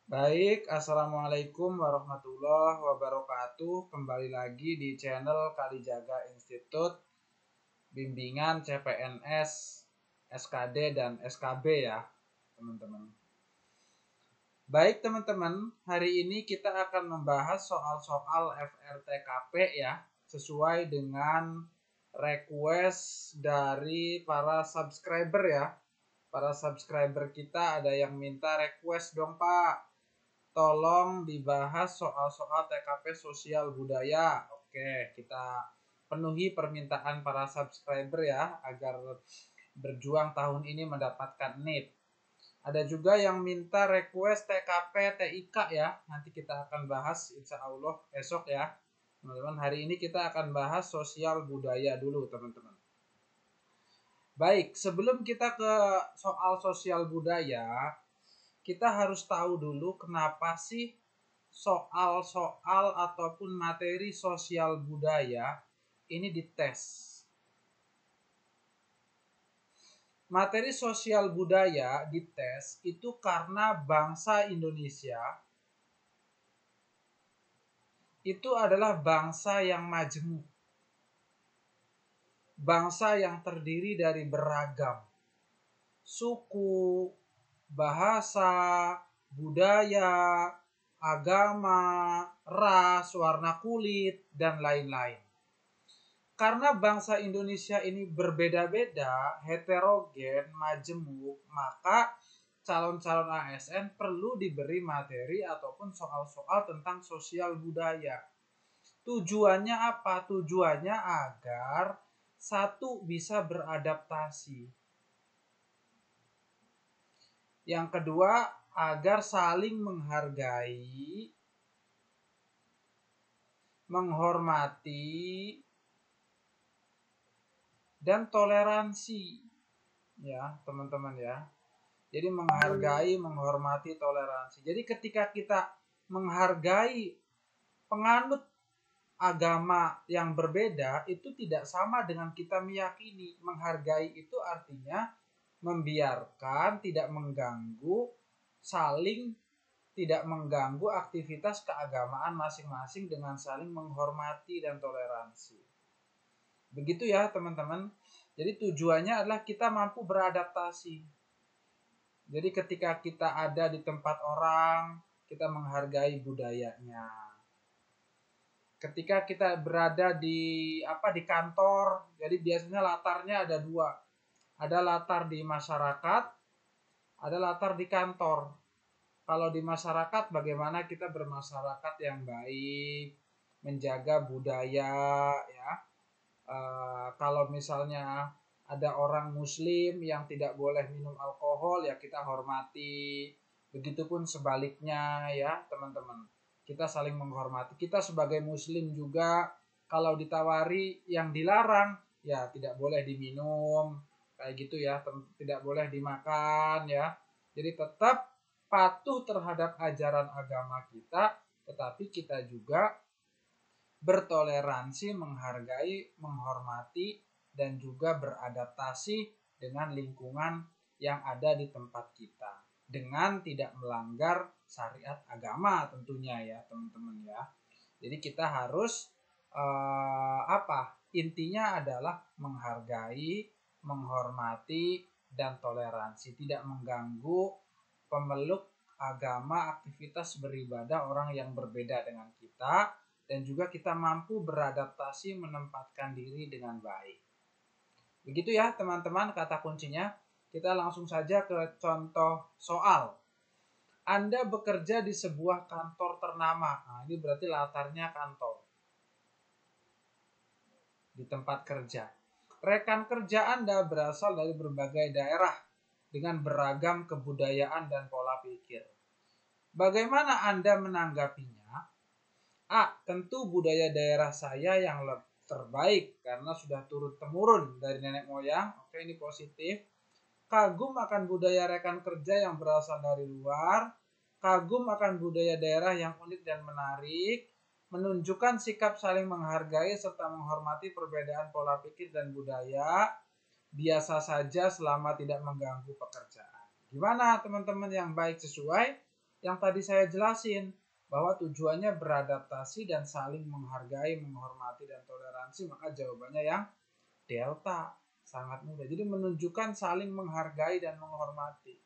Baik, Assalamualaikum warahmatullahi wabarakatuh. Kembali lagi di channel Kalijaga Institute Bimbingan CPNS, SKD, dan SKB ya, teman-teman. Baik, teman-teman, hari ini kita akan membahas soal-soal FRTKP ya, sesuai dengan request dari para subscriber ya. Para subscriber kita ada yang minta request dong, Pak. Tolong dibahas soal-soal TKP sosial budaya. Oke, kita penuhi permintaan para subscriber ya, agar berjuang tahun ini mendapatkan NIP. Ada juga yang minta request TKP TIK ya. Nanti kita akan bahas insya Allah esok ya. Teman-teman, hari ini kita akan bahas sosial budaya dulu, teman-teman. Baik, sebelum kita ke soal sosial budaya, kita harus tahu dulu kenapa sih soal-soal ataupun materi sosial budaya ini dites. Materi sosial budaya dites itu karena bangsa Indonesia itu adalah bangsa yang majemuk. Bangsa yang terdiri dari beragam suku, bahasa, budaya, agama, ras, warna kulit, dan lain-lain. Karena bangsa Indonesia ini berbeda-beda, heterogen, majemuk, maka calon-calon ASN perlu diberi materi ataupun soal-soal tentang sosial budaya. Tujuannya apa? Tujuannya agar satu bisa beradaptasi. Yang kedua, agar saling menghargai, menghormati, dan toleransi. Ya, teman-teman ya. Jadi menghargai, menghormati, toleransi. Jadi ketika kita menghargai penganut agama yang berbeda, itu tidak sama dengan kita meyakini. Menghargai itu artinya membiarkan, tidak mengganggu, saling tidak mengganggu aktivitas keagamaan masing-masing dengan saling menghormati dan toleransi. Begitu ya teman-teman. Jadi tujuannya adalah kita mampu beradaptasi. Jadi ketika kita ada di tempat orang, kita menghargai budayanya. Ketika kita berada di kantor, jadi biasanya latarnya ada dua. Ada latar di masyarakat, ada latar di kantor. Kalau di masyarakat, bagaimana kita bermasyarakat yang baik, menjaga budaya ya. Kalau misalnya ada orang muslim yang tidak boleh minum alkohol, ya kita hormati. Begitupun sebaliknya ya teman-teman. Kita saling menghormati. Kita sebagai muslim juga kalau ditawari yang dilarang, ya tidak boleh diminum. Kayak gitu ya, tidak boleh dimakan ya. Jadi tetap patuh terhadap ajaran agama kita, tetapi kita juga bertoleransi, menghargai, menghormati, dan juga beradaptasi dengan lingkungan yang ada di tempat kita dengan tidak melanggar syariat agama tentunya ya teman-teman ya. Jadi kita harus intinya adalah menghargai, menghormati, dan toleransi, tidak mengganggu pemeluk agama, aktivitas beribadah orang yang berbeda dengan kita, dan juga kita mampu beradaptasi menempatkan diri dengan baik. Begitu ya teman-teman kata kuncinya. Kita langsung saja ke contoh soal. Anda bekerja di sebuah kantor ternama. Nah, ini berarti latarnya kantor. Di tempat kerja. Rekan kerja Anda berasal dari berbagai daerah dengan beragam kebudayaan dan pola pikir. Bagaimana Anda menanggapinya? A. Tentu budaya daerah saya yang terbaik karena sudah turun-temurun dari nenek moyang. Oke, ini positif. Kagum akan budaya rekan kerja yang berasal dari luar. Kagum akan budaya daerah yang unik dan menarik. Menunjukkan sikap saling menghargai serta menghormati perbedaan pola pikir dan budaya. Biasa saja selama tidak mengganggu pekerjaan. Gimana teman-teman yang baik sesuai? yang tadi saya jelasin, bahwa tujuannya beradaptasi dan saling menghargai, menghormati, dan toleransi, maka jawabannya yang delta. Sangat mudah. Jadi menunjukkan saling menghargai dan menghormati.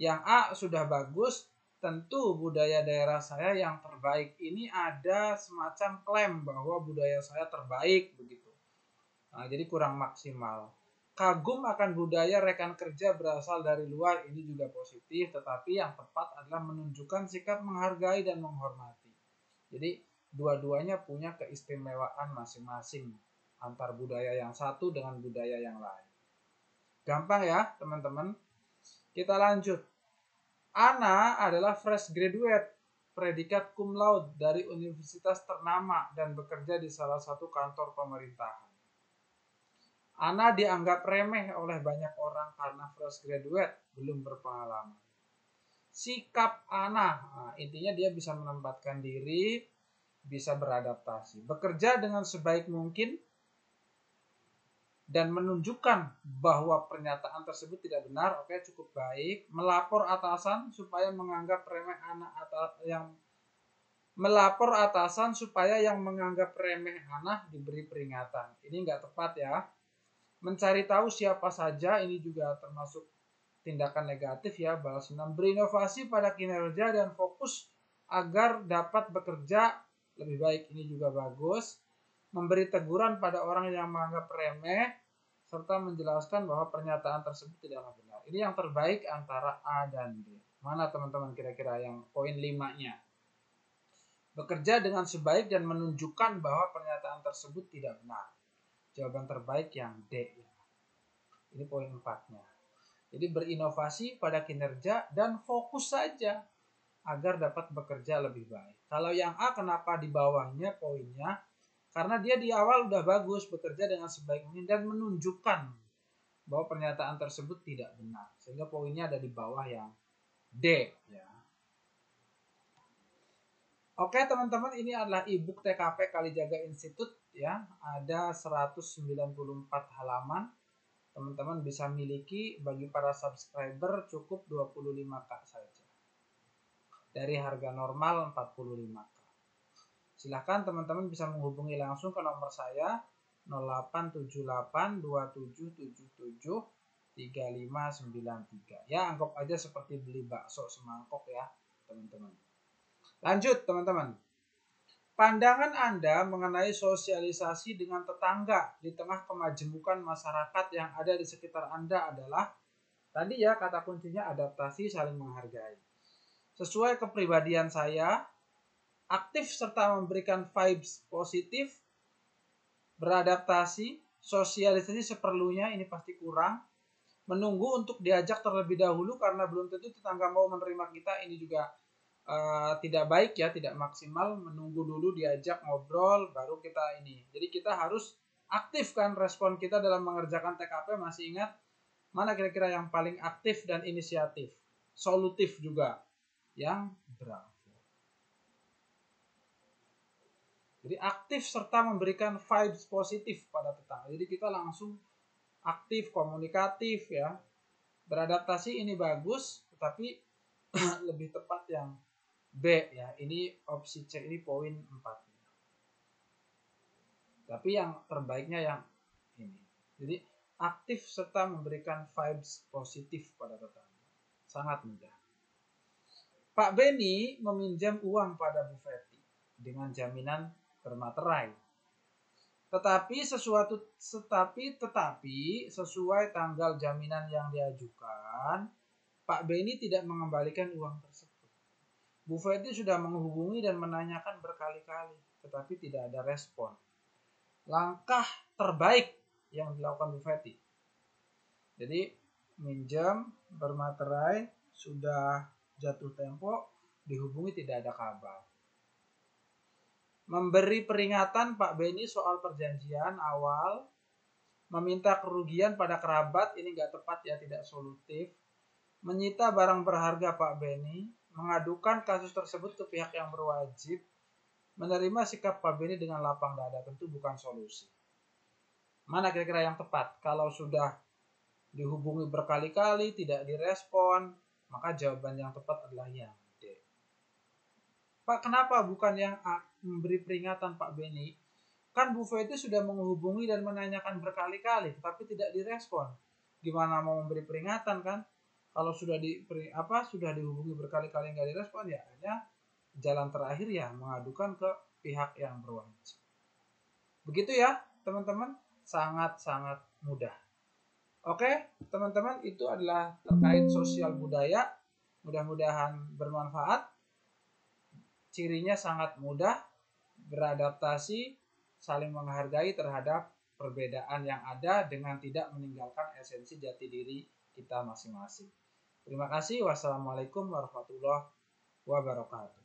Yang A sudah bagus, tentu budaya daerah saya yang terbaik. Ini ada semacam klaim bahwa budaya saya terbaik begitu. Nah, jadi kurang maksimal. Kagum akan budaya rekan kerja berasal dari luar, ini juga positif, tetapi yang tepat adalah menunjukkan sikap menghargai dan menghormati. Jadi dua-duanya punya keistimewaan masing-masing antar budaya yang satu dengan budaya yang lain. Gampang ya teman-teman. Kita lanjut. Ana adalah fresh graduate, predikat cum laude dari universitas ternama dan bekerja di salah satu kantor pemerintahan. Ana dianggap remeh oleh banyak orang karena fresh graduate, belum berpengalaman. Sikap Ana, nah, intinya dia bisa menempatkan diri, bisa beradaptasi, bekerja dengan sebaik mungkin, dan menunjukkan bahwa pernyataan tersebut tidak benar, oke, cukup baik. Melapor atasan supaya menganggap remeh anak atau yang melapor atasan supaya yang menganggap remeh anak diberi peringatan. Ini nggak tepat ya. Mencari tahu siapa saja, ini juga termasuk tindakan negatif ya, balas dendam. Berinovasi pada kinerja dan fokus agar dapat bekerja lebih baik, ini juga bagus. Memberi teguran pada orang yang menganggap remeh, serta menjelaskan bahwa pernyataan tersebut tidaklah benar. Ini yang terbaik antara A dan B. Mana teman-teman kira-kira yang poin 5-nya? Bekerja dengan sebaik dan menunjukkan bahwa pernyataan tersebut tidak benar. Jawaban terbaik yang D. Ini poin 4-nya. Jadi berinovasi pada kinerja dan fokus saja agar dapat bekerja lebih baik. Kalau yang A, kenapa di bawahnya poinnya? Karena dia di awal udah bagus, bekerja dengan sebaik mungkin dan menunjukkan bahwa pernyataan tersebut tidak benar. Sehingga poinnya ada di bawah yang D. Ya. Oke teman-teman, ini adalah e-book TKP Kalijaga Institute ya. Ada 194 halaman. Teman-teman bisa miliki, bagi para subscriber cukup 25.000 saja. Dari harga normal 45.000. Silahkan teman-teman bisa menghubungi langsung ke nomor saya 087827773593. Ya, anggap aja seperti beli bakso semangkok ya, teman-teman. Lanjut, teman-teman. Pandangan Anda mengenai sosialisasi dengan tetangga di tengah kemajemukan masyarakat yang ada di sekitar Anda adalah, tadi ya kata kuncinya adaptasi, saling menghargai. Sesuai kepribadian saya, aktif serta memberikan vibes positif, beradaptasi, sosialisasi seperlunya, ini pasti kurang. Menunggu untuk diajak terlebih dahulu karena belum tentu tetangga mau menerima kita, ini juga tidak baik ya, tidak maksimal. Menunggu dulu diajak ngobrol baru kita ini. Jadi kita harus aktifkan respon kita dalam mengerjakan TKP. Masih ingat mana kira-kira yang paling aktif dan inisiatif, solutif juga? Yang bravo. Jadi aktif serta memberikan vibes positif pada tetangga. Jadi kita langsung aktif, komunikatif ya. Beradaptasi ini bagus, tetapi lebih tepat yang B ya. Ini opsi C, ini poin 4. Tapi yang terbaiknya yang ini. Jadi aktif serta memberikan vibes positif pada tetangga. Sangat mudah. Pak Beni meminjam uang pada Bu Feti dengan jaminan bermaterai. Tetapi sesuai tanggal jaminan yang diajukan, Pak Beni tidak mengembalikan uang tersebut. Bu Feti sudah menghubungi dan menanyakan berkali-kali, tetapi tidak ada respon. Langkah terbaik yang dilakukan Bu Feti. Jadi minjam, bermaterai, sudah jatuh tempo, dihubungi tidak ada kabar. Memberi peringatan Pak Beni soal perjanjian awal, meminta kerugian pada kerabat, ini nggak tepat ya, tidak solutif. Menyita barang berharga Pak Beni, mengadukan kasus tersebut ke pihak yang berwajib, menerima sikap Pak Beni dengan lapang dada, tentu bukan solusi. Mana kira-kira yang tepat? Kalau sudah dihubungi berkali-kali tidak direspon, maka jawaban yang tepat adalah yang D. Pak, kenapa bukan yang A memberi peringatan Pak Beni? Kan Bu Feby sudah menghubungi dan menanyakan berkali-kali, tapi tidak direspon. Gimana mau memberi peringatan kan? Kalau sudah sudah dihubungi berkali-kali nggak direspon, ya hanya jalan terakhir ya mengadukan ke pihak yang berwajib. Begitu ya teman-teman, sangat-sangat mudah. Oke teman-teman, itu adalah terkait sosial budaya. Mudah-mudahan bermanfaat. Cirinya sangat mudah, beradaptasi, saling menghargai terhadap perbedaan yang ada dengan tidak meninggalkan esensi jati diri kita masing-masing. Terima kasih. Wassalamualaikum warahmatullahi wabarakatuh.